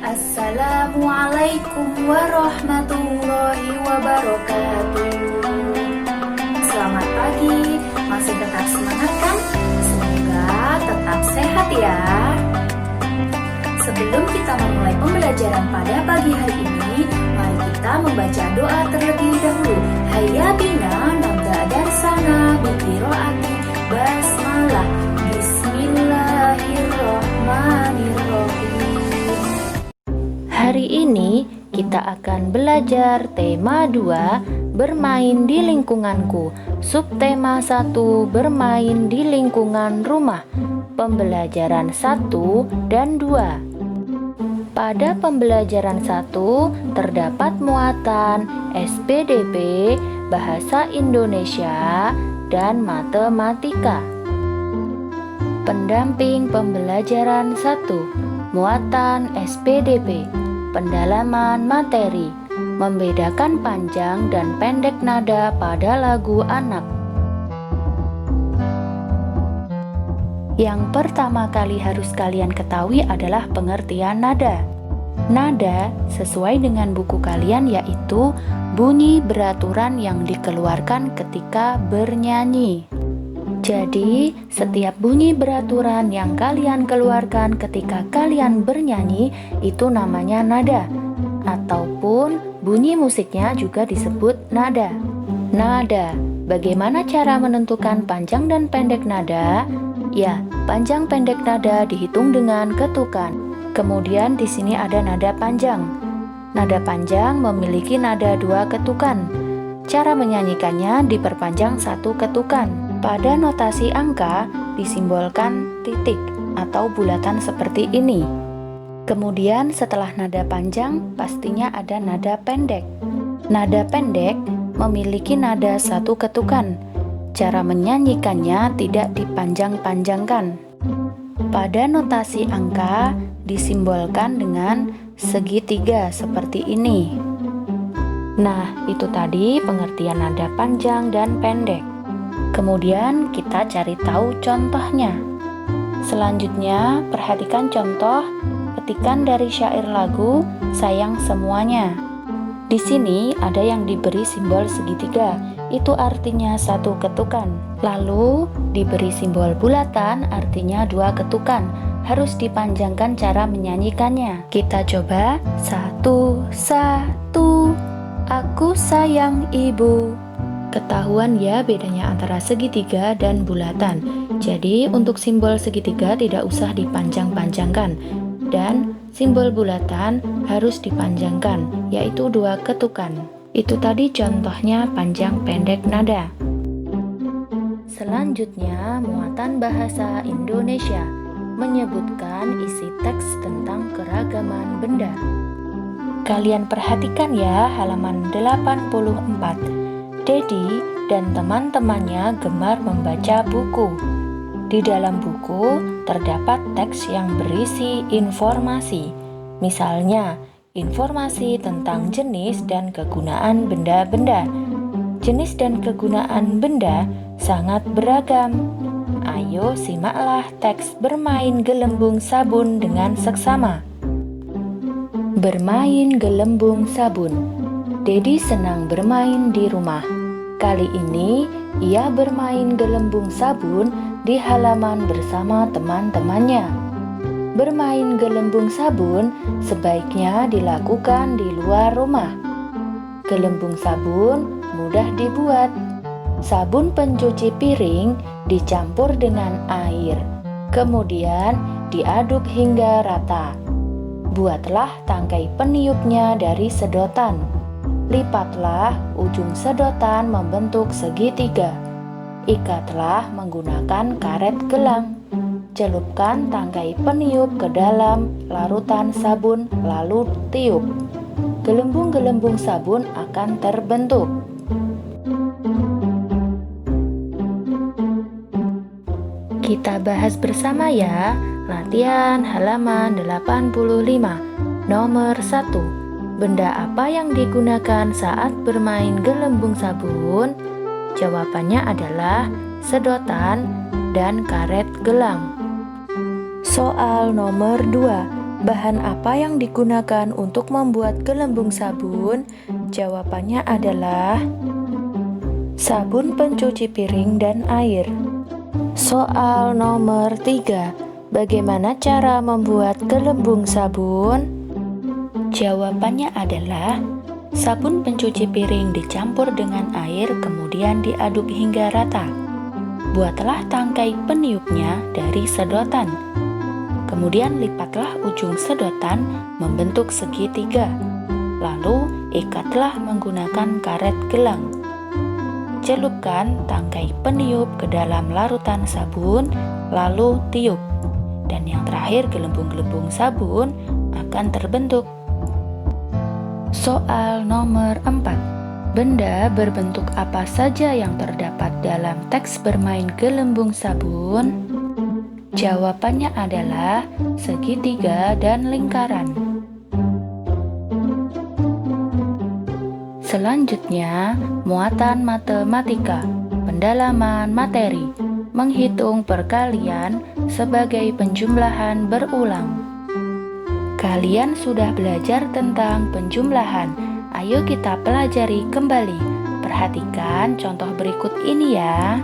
Assalamualaikum warahmatullahi wabarakatuh. Selamat pagi, masih tetap semangat kan? Semoga tetap sehat ya. Sebelum kita memulai pembelajaran pada pagi hari ini, mari kita membaca doa terlebih dahulu. Hayya bina nabda darsana biqiraati basmalah. Bismillahirrahmanirrahim. Hari ini kita akan belajar tema 2, bermain di lingkunganku. Subtema 1, bermain di lingkungan rumah. Pembelajaran 1 dan 2. Pada pembelajaran 1 terdapat muatan SPDP, Bahasa Indonesia, dan Matematika. Pendamping pembelajaran 1, muatan SPDP, pendalaman materi, membedakan panjang dan pendek nada pada lagu anak. Yang pertama kali harus kalian ketahui adalah pengertian nada. Nada sesuai dengan buku kalian yaitu bunyi beraturan yang dikeluarkan ketika bernyanyi. Jadi, setiap bunyi beraturan yang kalian keluarkan ketika kalian bernyanyi itu namanya nada. Ataupun bunyi musiknya juga disebut nada. Nada. Bagaimana cara menentukan panjang dan pendek nada? Ya, panjang pendek nada dihitung dengan ketukan. Kemudian di sini ada nada panjang. Nada panjang memiliki nada 2 ketukan. Cara menyanyikannya diperpanjang 1 ketukan. Pada notasi angka disimbolkan titik atau bulatan seperti ini. Kemudian setelah nada panjang pastinya ada nada pendek. Nada pendek memiliki nada 1 ketukan. Cara menyanyikannya tidak dipanjang-panjangkan. Pada notasi angka disimbolkan dengan segitiga seperti ini. Nah, itu tadi pengertian nada panjang dan pendek. Kemudian kita cari tahu contohnya. Selanjutnya, perhatikan contoh petikan dari syair lagu Sayang Semuanya. Di sini ada yang diberi simbol segitiga, itu artinya 1 ketukan. Lalu diberi simbol bulatan, artinya 2 ketukan. Harus dipanjangkan cara menyanyikannya. Kita coba. 1, 1, aku sayang ibu. Ketahuan ya bedanya antara segitiga dan bulatan. Jadi untuk simbol segitiga tidak usah dipanjang-panjangkan. Dan simbol bulatan harus dipanjangkan, yaitu 2 ketukan. Itu tadi contohnya panjang pendek nada. Selanjutnya muatan bahasa Indonesia menyebutkan isi teks tentang keragaman benda. Kalian perhatikan ya halaman 84. Dedi dan teman-temannya gemar membaca buku. Di dalam buku terdapat teks yang berisi informasi. Misalnya, informasi tentang jenis dan kegunaan benda-benda. Jenis dan kegunaan benda sangat beragam. Ayo simaklah teks bermain gelembung sabun dengan seksama. Bermain gelembung sabun. Dedi senang bermain di rumah. Kali ini ia bermain gelembung sabun di halaman bersama teman-temannya. Bermain gelembung sabun sebaiknya dilakukan di luar rumah. Gelembung sabun mudah dibuat. Sabun pencuci piring dicampur dengan air. Kemudian diaduk hingga rata. Buatlah tangkai peniupnya dari sedotan. Lipatlah ujung sedotan membentuk segitiga. Ikatlah menggunakan karet gelang. Celupkan tangkai peniup ke dalam larutan sabun lalu tiup. Gelembung-gelembung sabun akan terbentuk. Kita bahas bersama ya. Latihan halaman 85. Nomor 1. Benda apa yang digunakan saat bermain gelembung sabun? Jawabannya adalah sedotan dan karet gelang. Soal nomor 2. Bahan apa yang digunakan untuk membuat gelembung sabun? Jawabannya adalah sabun pencuci piring dan air. Soal nomor 3. Bagaimana cara membuat gelembung sabun? Jawabannya adalah sabun pencuci piring dicampur dengan air kemudian diaduk hingga rata. Buatlah tangkai peniupnya dari sedotan. Kemudian lipatlah ujung sedotan membentuk segitiga. Lalu ikatlah menggunakan karet gelang. Celupkan tangkai peniup ke dalam larutan sabun, lalu tiup. Dan yang terakhir gelembung-gelembung sabun akan terbentuk. Soal nomor 4. Benda berbentuk apa saja yang terdapat dalam teks bermain gelembung sabun? Jawabannya adalah segitiga dan lingkaran. Selanjutnya, muatan matematika, pendalaman materi, menghitung perkalian sebagai penjumlahan berulang. Kalian sudah belajar tentang penjumlahan. Ayo kita pelajari kembali. Perhatikan contoh berikut ini ya.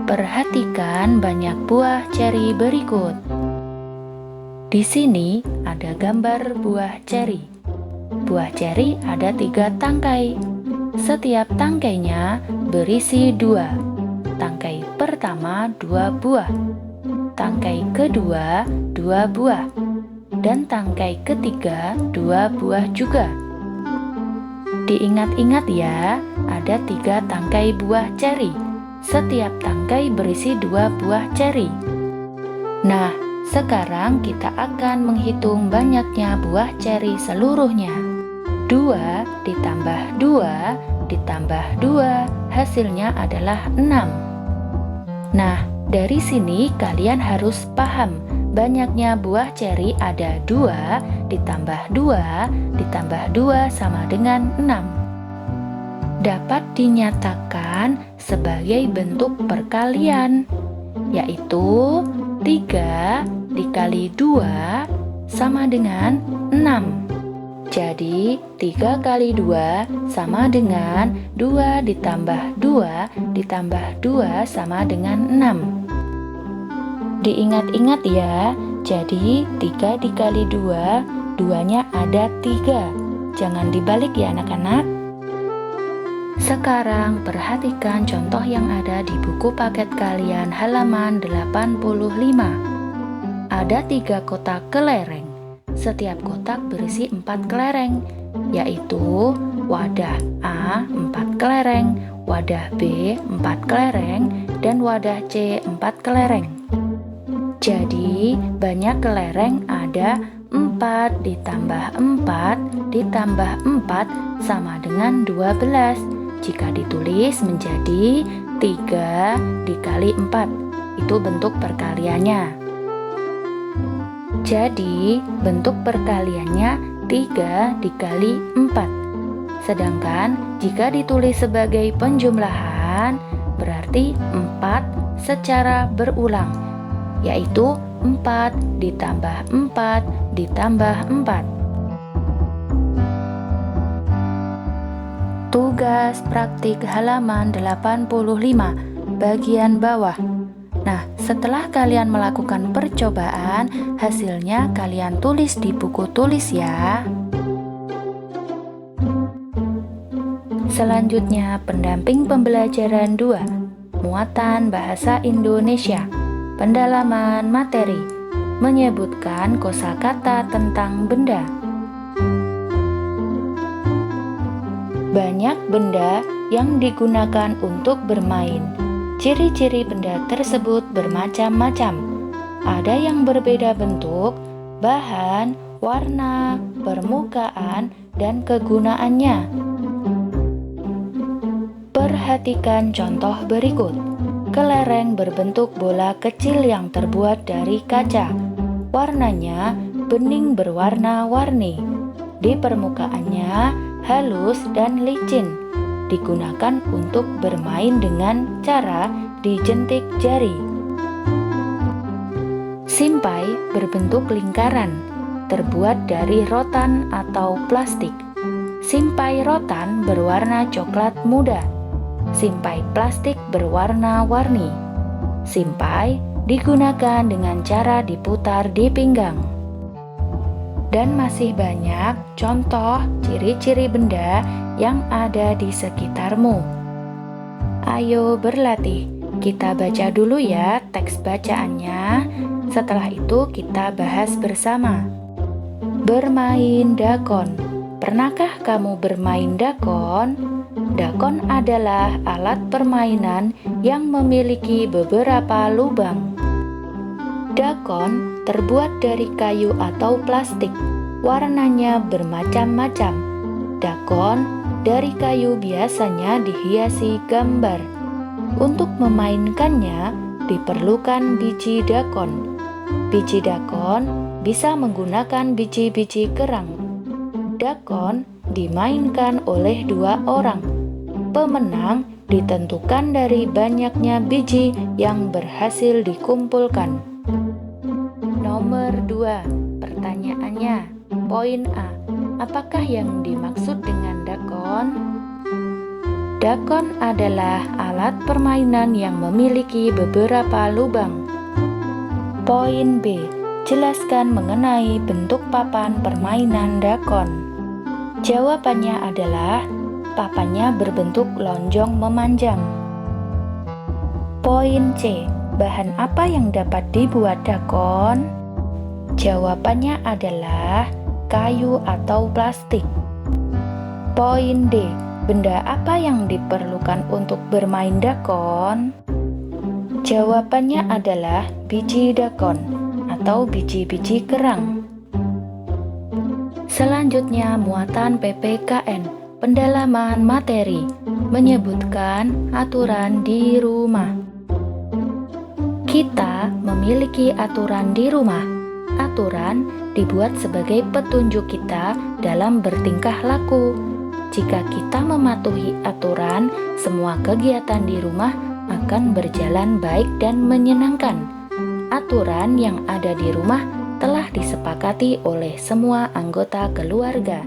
Perhatikan banyak buah ceri berikut. Di sini ada gambar buah ceri. Buah ceri ada 3 tangkai. Setiap tangkainya berisi 2. Tangkai pertama 2 buah. Tangkai kedua 2 buah. Dan tangkai ketiga 2 buah juga. Diingat-ingat ya, ada 3 tangkai buah ceri. Setiap tangkai berisi 2 buah ceri. Nah, sekarang kita akan menghitung banyaknya buah ceri seluruhnya. 2 ditambah 2 ditambah 2 hasilnya adalah 6. Nah, dari sini kalian harus paham banyaknya buah ceri ada 2 ditambah 2 ditambah 2 sama dengan 6. Dapat dinyatakan sebagai bentuk perkalian, yaitu 3 dikali 2 sama dengan 6. Jadi 3 kali 2 sama dengan 2 ditambah 2 ditambah 2 sama dengan 6. Diingat-ingat ya, jadi 3 dikali 2, 2-nya ada 3. Jangan dibalik ya anak-anak. Sekarang perhatikan contoh yang ada di buku paket kalian halaman 85. Ada 3 kotak kelereng. Setiap kotak berisi 4 kelereng, yaitu wadah A 4 kelereng, wadah B 4 kelereng, dan wadah C 4 kelereng. Jadi banyak kelereng ada 4 ditambah 4 ditambah 4 sama dengan 12. Jika ditulis menjadi 3 dikali 4, itu bentuk perkaliannya. Jadi bentuk perkaliannya 3 dikali 4. Sedangkan jika ditulis sebagai penjumlahan, berarti 4 secara berulang, yaitu 4 ditambah 4 ditambah 4. Tugas praktik halaman 85, bagian bawah. Nah, setelah kalian melakukan percobaan, hasilnya kalian tulis di buku tulis ya. Selanjutnya, pendamping pembelajaran 2, muatan bahasa Indonesia, pendalaman materi, menyebutkan kosakata tentang benda. Banyak benda yang digunakan untuk bermain. Ciri-ciri benda tersebut bermacam-macam. Ada yang berbeda bentuk, bahan, warna, permukaan, dan kegunaannya. Perhatikan contoh berikut. Kelereng berbentuk bola kecil yang terbuat dari kaca. Warnanya bening berwarna-warni. Di permukaannya halus dan licin, digunakan untuk bermain dengan cara dijentik jari. Simpai berbentuk lingkaran, terbuat dari rotan atau plastik. Simpai rotan berwarna coklat muda. Simpai plastik berwarna-warni. Simpai digunakan dengan cara diputar di pinggang. Dan masih banyak contoh ciri-ciri benda yang ada di sekitarmu. Ayo berlatih. Kita baca dulu ya teks bacaannya. Setelah itu kita bahas bersama. Bermain dakon. Pernahkah kamu bermain dakon? Dakon adalah alat permainan yang memiliki beberapa lubang. Dakon terbuat dari kayu atau plastik. Warnanya bermacam-macam. Dakon dari kayu biasanya dihiasi gambar. Untuk memainkannya diperlukan biji dakon. Biji dakon bisa menggunakan biji-biji kerang. Dakon dimainkan oleh 2 orang. Pemenang ditentukan dari banyaknya biji yang berhasil dikumpulkan. Nomor 2, pertanyaannya. Poin A. Apakah yang dimaksud dengan dakon? Dakon adalah alat permainan yang memiliki beberapa lubang. Poin B. Jelaskan mengenai bentuk papan permainan dakon. Jawabannya adalah papannya berbentuk lonjong memanjang. Poin C. Bahan apa yang dapat dibuat dakon? Jawabannya adalah kayu atau plastik. Poin D. Benda apa yang diperlukan untuk bermain dakon? Jawabannya adalah biji dakon atau biji-biji kerang. Selanjutnya muatan PPKN. Pendalaman materi menyebutkan aturan di rumah. Kita memiliki aturan di rumah. Aturan dibuat sebagai petunjuk kita dalam bertingkah laku. Jika kita mematuhi aturan, semua kegiatan di rumah akan berjalan baik dan menyenangkan. Aturan yang ada di rumah telah disepakati oleh semua anggota keluarga.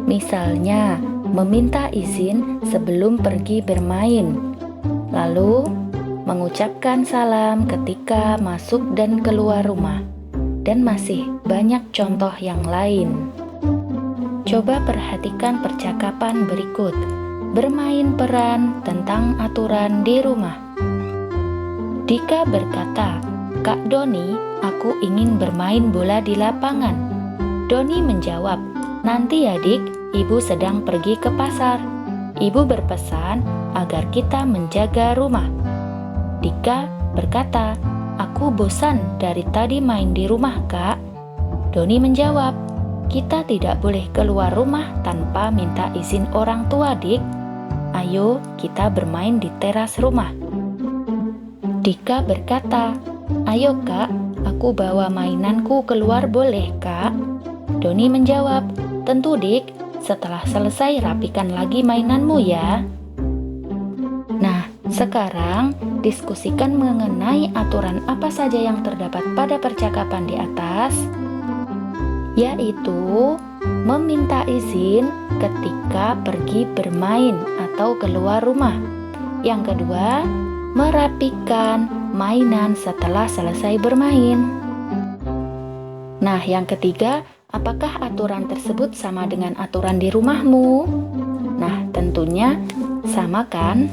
Misalnya, meminta izin sebelum pergi bermain, lalu mengucapkan salam ketika masuk dan keluar rumah, dan masih banyak contoh yang lain. Coba perhatikan percakapan berikut. Bermain peran tentang aturan di rumah. Dika berkata, "Kak Doni, aku ingin bermain bola di lapangan." Doni menjawab, "Nanti ya Dik, Ibu sedang pergi ke pasar. Ibu berpesan agar kita menjaga rumah." Dika berkata, "Aku bosan dari tadi main di rumah, Kak." Doni menjawab, "Kita tidak boleh keluar rumah tanpa minta izin orang tua, Dik. Ayo kita bermain di teras rumah." Dika berkata, "Ayo Kak, aku bawa mainanku keluar boleh, Kak?" Doni menjawab, "Tentu Dik, setelah selesai rapikan lagi mainanmu ya." Nah, sekarang diskusikan mengenai aturan apa saja yang terdapat pada percakapan di atas, yaitu meminta izin ketika pergi bermain atau keluar rumah. Yang kedua, merapikan mainan setelah selesai bermain. Nah, yang ketiga, apakah aturan tersebut sama dengan aturan di rumahmu? Nah, tentunya sama kan?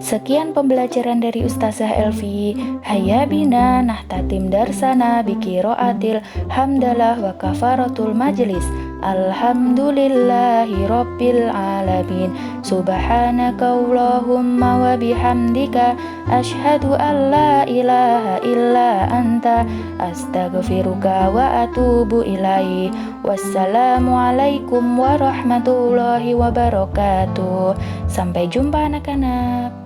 Sekian pembelajaran dari Ustazah Elvi. Hayya bina nahtatim darsana biqiraatil hamdalah wa kafaratul majlis. Alhamdulillahi rabbil alamin. Subhanaka Allahumma wa bihamdika asyhadu an la ilaha illa anta astaghfiruka wa atubu ilaih. Wassalamualaikum warahmatullahi wabarakatuh. Sampai jumpa anak-anak.